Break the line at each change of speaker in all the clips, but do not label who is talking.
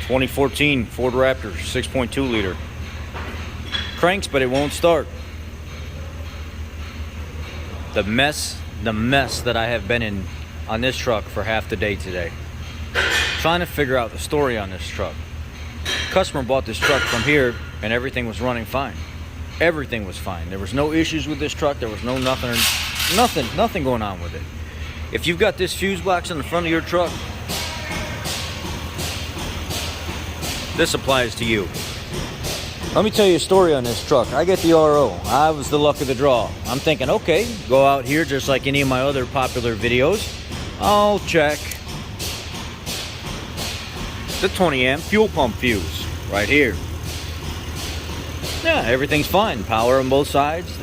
2014 Ford Raptor 6.2 liter. Cranks, but it won't start. The mess that I have been in on this truck for half the day today. Trying to figure out the story on this truck. Customer bought this truck from here and everything was running fine. Everything was fine. There was no issues with this truck. There was nothing going on with it. If you've got this fuse box in the front of your truck, this applies to you. Let me tell you a story on this truck. I get the RO. I was the luck of the draw. I'm thinking, okay, go out here just like any of my other popular videos. I'll check the 20 amp fuel pump fuse right here. Yeah, everything's fine. Power on both sides.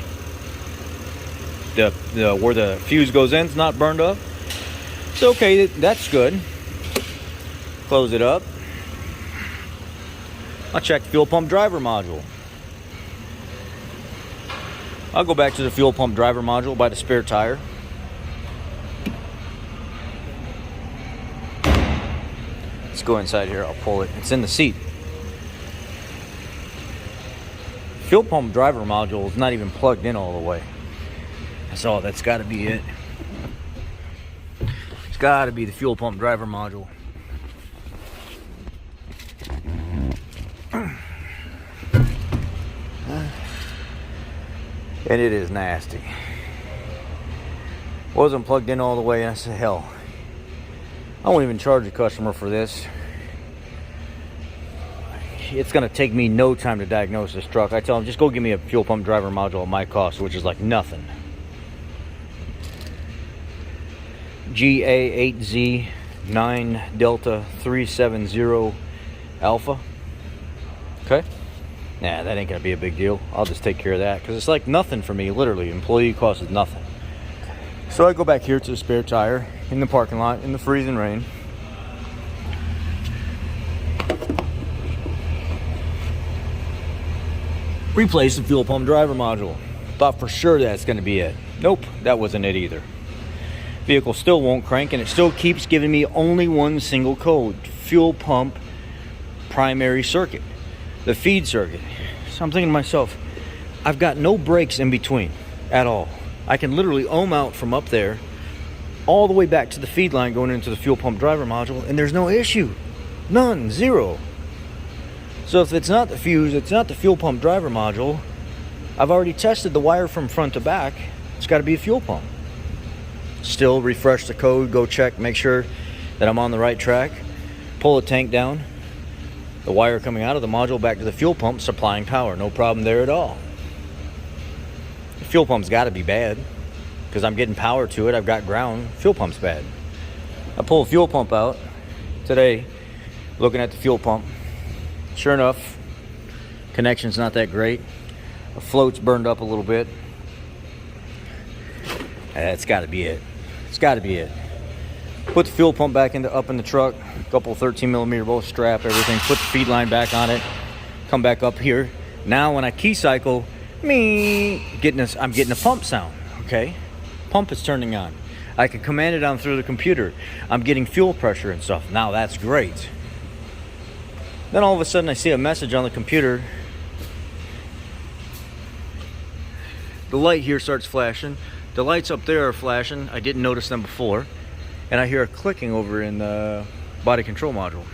The where the fuse goes in is not burned up. So okay, that's good. Close it up. I'll check the fuel pump driver module. I'll go back to the fuel pump driver module by the spare tire. Let's go inside here. I'll pull it. It's in the seat. Fuel pump driver module is not even plugged in all the way. So that's got to be it. It's got to be the fuel pump driver module. And it is nasty. Wasn't plugged in all the way, and I said, hell, I won't even charge the customer for this. It's gonna take me no time to diagnose this truck. I tell them, just go give me a fuel pump driver module at my cost, which is like nothing. GA8Z9 Delta 370 Alpha. Okay. Nah, that ain't gonna be a big deal. I'll just take care of that because it's like nothing for me. Literally, employee cost is nothing. So I go back here to the spare tire in the parking lot in the freezing rain. Replace the fuel pump driver module. Thought for sure that's going to be it. Nope, that wasn't it either. Vehicle still won't crank, and it still keeps giving me only one single code: fuel pump primary circuit, the feed circuit. So I'm thinking to myself, I've got no brakes in between at all. I can literally ohm out from up there all the way back to the feed line going into the fuel pump driver module, and there's no issue. None, zero. So if it's not the fuse, it's not the fuel pump driver module, I've already tested the wire from front to back. It's got to be a fuel pump. Still refresh the code, go check, make sure that I'm on the right track. Pull the tank down. The wire coming out of the module back to the fuel pump, supplying power. No problem there at all. The fuel pump's got to be bad because I'm getting power to it. I've got ground. Fuel pump's bad. I pull the fuel pump out today, looking at the fuel pump. Sure enough, connection's not that great. The float's burned up a little bit. That's got to be it. It's got to be it. Put the fuel pump back up in the truck. Couple 13mm bolt strap, everything. Put the feed line back on it. Come back up here. Now when I key cycle, I'm getting a pump sound. Okay, pump is turning on. I can command it on through the computer. I'm getting fuel pressure and stuff. Now that's great. Then all of a sudden I see a message on the computer. The light here starts flashing. The lights up there are flashing. I didn't notice them before. And I hear a clicking over in the body control module.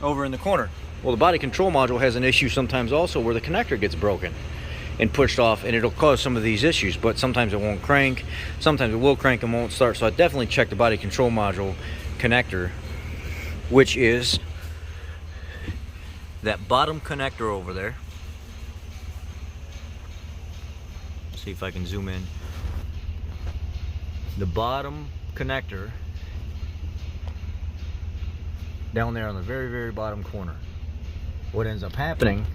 Over in the corner. Well, the body control module has an issue sometimes also where the connector gets broken and pushed off, and it'll cause some of these issues, but sometimes it won't crank. Sometimes it will crank and won't start. So I definitely checked the body control module connector, which is that bottom connector over there. See if I can zoom in. The bottom connector down there on the very, very bottom corner. What ends up happening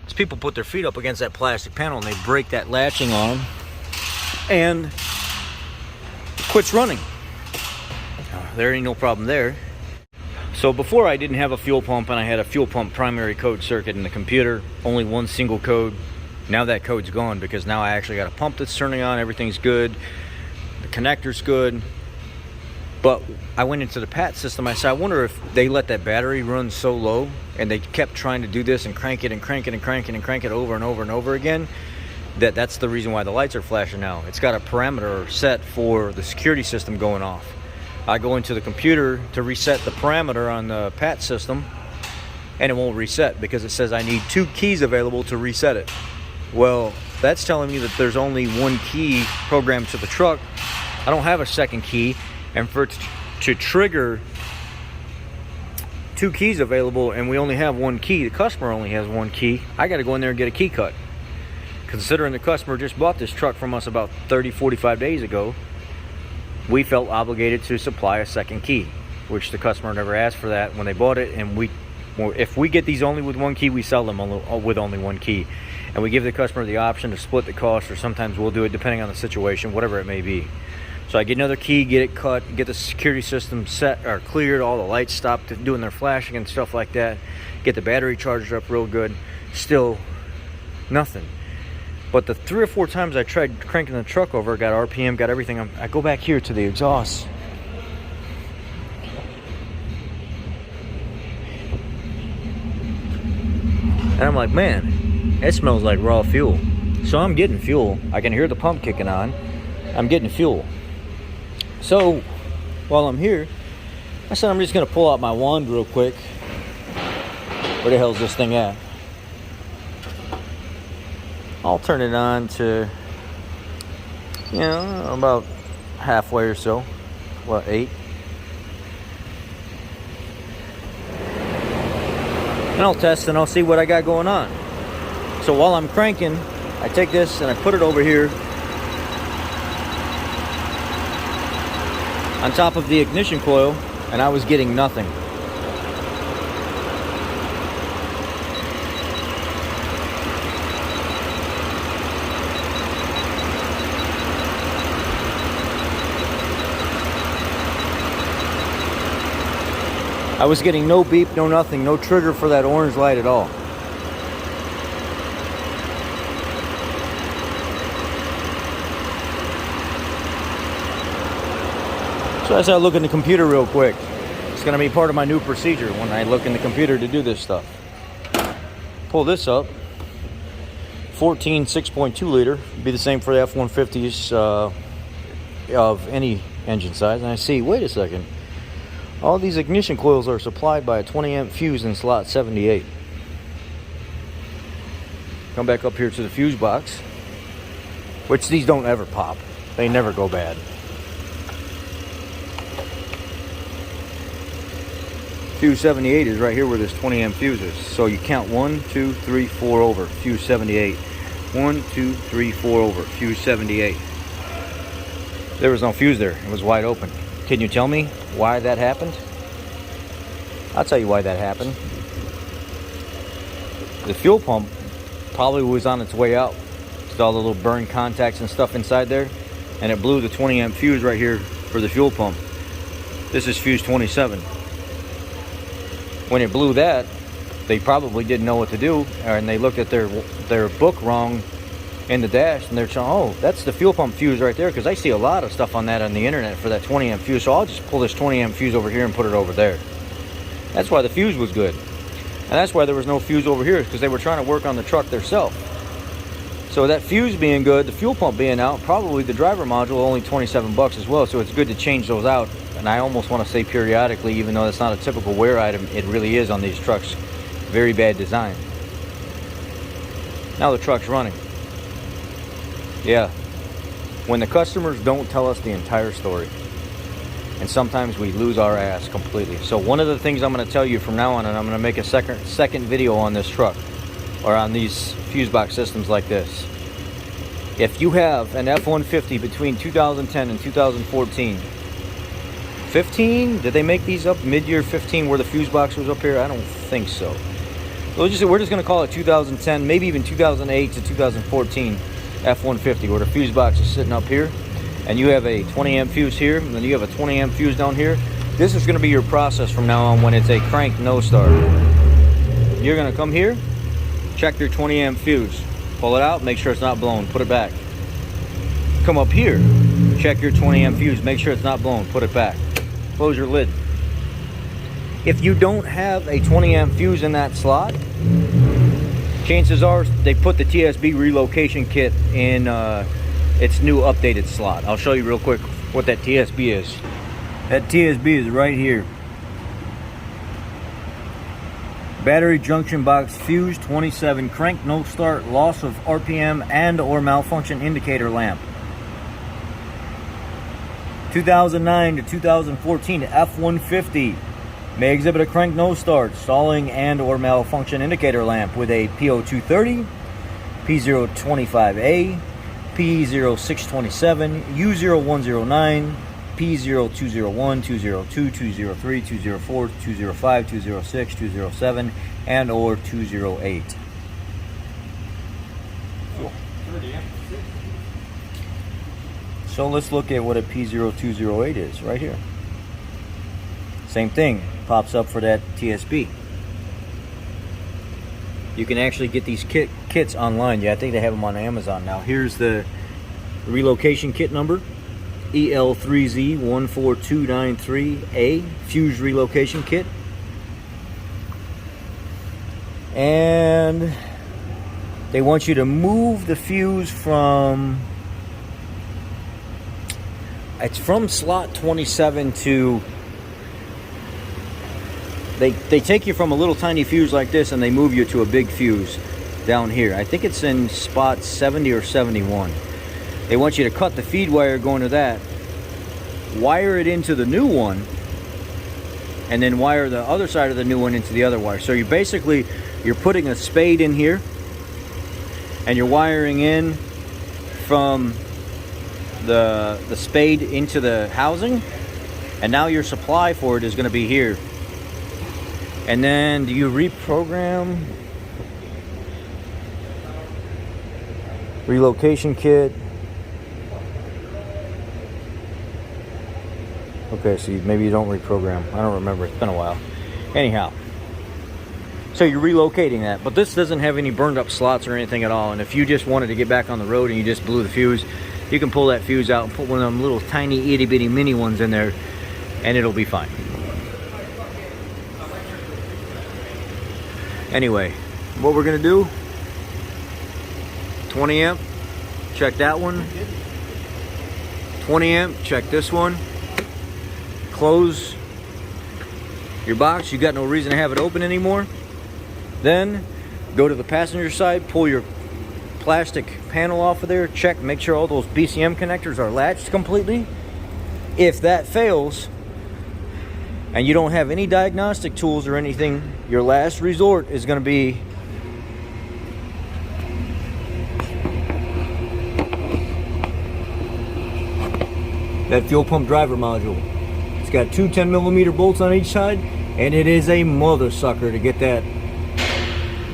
is people put their feet up against that plastic panel and they break that latching on and it quits running. There ain't no problem there. So before I didn't have a fuel pump and I had a fuel pump primary code circuit in the computer, only one single code. Now that code's gone because now I actually got a pump that's turning on, everything's good, the connector's good. But I went into the PAT system. I said, I wonder if they let that battery run so low and they kept trying to do this and crank it and crank it and crank it and crank it over and over and over again, that's the reason why the lights are flashing now. It's got a parameter set for the security system going off. I go into the computer to reset the parameter on the PAT system, and it won't reset because it says I need 2 keys available to reset it. Well, that's telling me that there's only 1 key programmed to the truck. I don't have a second key, and for it to trigger 2 keys available and we only have 1 key, the customer only has 1 key, I got to go in there and get a key cut. Considering the customer just bought this truck from us about 30-45 days ago, we felt obligated to supply a second key, which the customer never asked for that when they bought it. And if we get these only with 1 key, we sell them with only 1 key. And we give the customer the option to split the cost, or sometimes we'll do it depending on the situation, whatever it may be. So I get another key, get it cut, get the security system set or cleared, all the lights stopped doing their flashing and stuff like that, get the battery charged up real good. Still nothing. But the 3 or 4 times I tried cranking the truck over, got RPM, got everything, I go back here to the exhaust. And I'm like, man, it smells like raw fuel. So I'm getting fuel. I can hear the pump kicking on. I'm getting fuel. So while I'm here, I said I'm just going to pull out my wand real quick. Where the hell is this thing at? I'll turn it on to, you know, about halfway or so. What, 8? And I'll test and I'll see what I got going on. So while I'm cranking, I take this and I put it over here on top of the ignition coil, and I was getting nothing. I was getting no beep, no nothing, no trigger for that orange light at all. So I said, look in the computer real quick. It's going to be part of my new procedure when I look in the computer to do this stuff. Pull this up. 14 6.2 liter. Be the same for the F150s of any engine size. And I see, wait a second. All these ignition coils are supplied by a 20 amp fuse in slot 78. Come back up here to the fuse box, which these don't ever pop. They never go bad. Fuse 78 is right here where this 20 amp fuse is. So you count 1, 2, 3, 4 over, fuse 78. 1, 2, 3, 4 over, fuse 78. There was no fuse there. It was wide open. Can you tell me why that happened? I'll tell you why that happened. The fuel pump probably was on its way out. With all the little burn contacts and stuff inside there. And it blew the 20 amp fuse right here for the fuel pump. This is fuse 27. When it blew that, they probably didn't know what to do. And they looked at their book wrong in the dash, and they're saying, oh, that's the fuel pump fuse right there, because I see a lot of stuff on that on the internet for that 20 amp fuse, so I'll just pull this 20 amp fuse over here and put it over there. That's why the fuse was good. And that's why there was no fuse over here, because they were trying to work on the truck themselves. So that fuse being good, the fuel pump being out, probably the driver module only 27 bucks as well, so it's good to change those out. And I almost want to say periodically, even though it's not a typical wear item, it really is on these trucks. Very bad design. Now the truck's running. Yeah, when the customers don't tell us the entire story, and sometimes we lose our ass completely. So one of the things I'm going to tell you from now on, and I'm going to make a second video on this truck, or on these fuse box systems like this. If you have an F150 between 2010 and 2014, 15, did they make these up mid-year 15 where the fuse box was up here? I don't think so. We're just going to call it 2010, maybe even 2008 to 2014. F150 where the fuse box is sitting up here, and you have a 20 amp fuse here, and then you have a 20 amp fuse down here. This is going to be your process from now on when it's a crank no start. You're going to come here, check your 20 amp fuse, pull it out, make sure it's not blown, put it back. Come up here, check your 20 amp fuse, make sure it's not blown, put it back. close your lid. If you don't have a 20 amp fuse in that slot, chances are they put the TSB relocation kit in its new updated slot. I'll show you real quick what that TSB is. That TSB is right here. Battery junction box fuse 27, crank no start, loss of RPM and or malfunction indicator lamp. 2009 to 2014 F150 may exhibit a crank no start, stalling and or malfunction indicator lamp with a P0230, P025A, P0627, U0109, P0201, 202, 203, 204, 205, 206, 207, and or 208. Cool. So let's look at what a P0208 is right here. Same thing pops up for that TSB. You can actually get these kits online. Yeah, I think they have them on Amazon now. Here's the relocation kit number, EL3Z14293A, fuse relocation kit. And they want you to move the fuse from, it's from slot 27 to, they take you from a little tiny fuse like this and they move you to a big fuse down here. I think it's in spot 70 or 71. They want you to cut the feed wire going to that, wire it into the new one, and then wire the other side of the new one into the other wire. So you're putting a spade in here and you're wiring in from the spade into the housing, and now your supply for it is going to be here. And then do you reprogram? Relocation kit. Okay, so maybe you don't reprogram. I don't remember. It's been a while. Anyhow. So you're relocating that. But this doesn't have any burned up slots or anything at all. And if you just wanted to get back on the road and you just blew the fuse, you can pull that fuse out and put one of them little tiny itty bitty mini ones in there and it'll be fine. Anyway, what we're gonna do, 20 amp, check that one. 20 amp, check this one. Close your box. You got no reason to have it open anymore. Then go to the passenger side, pull your plastic panel off of there, check, make sure all those BCM connectors are latched completely. If that fails and you don't have any diagnostic tools or anything, your last resort is going to be that fuel pump driver module. It's got two 10mm bolts on each side, and it is a mother sucker to get that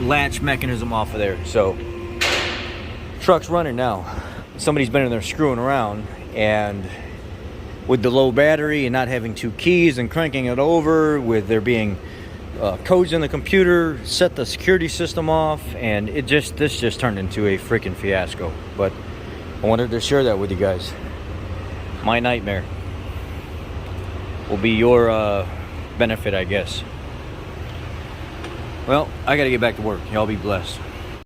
latch mechanism off of there. So truck's running now. Somebody's been in there screwing around, and with the low battery and not having two keys and cranking it over, with there being codes in the computer, set the security system off, and this just turned into a freaking fiasco. But I wanted to share that with you guys. My nightmare will be your benefit, I guess. Well, I gotta get back to work. Y'all be blessed.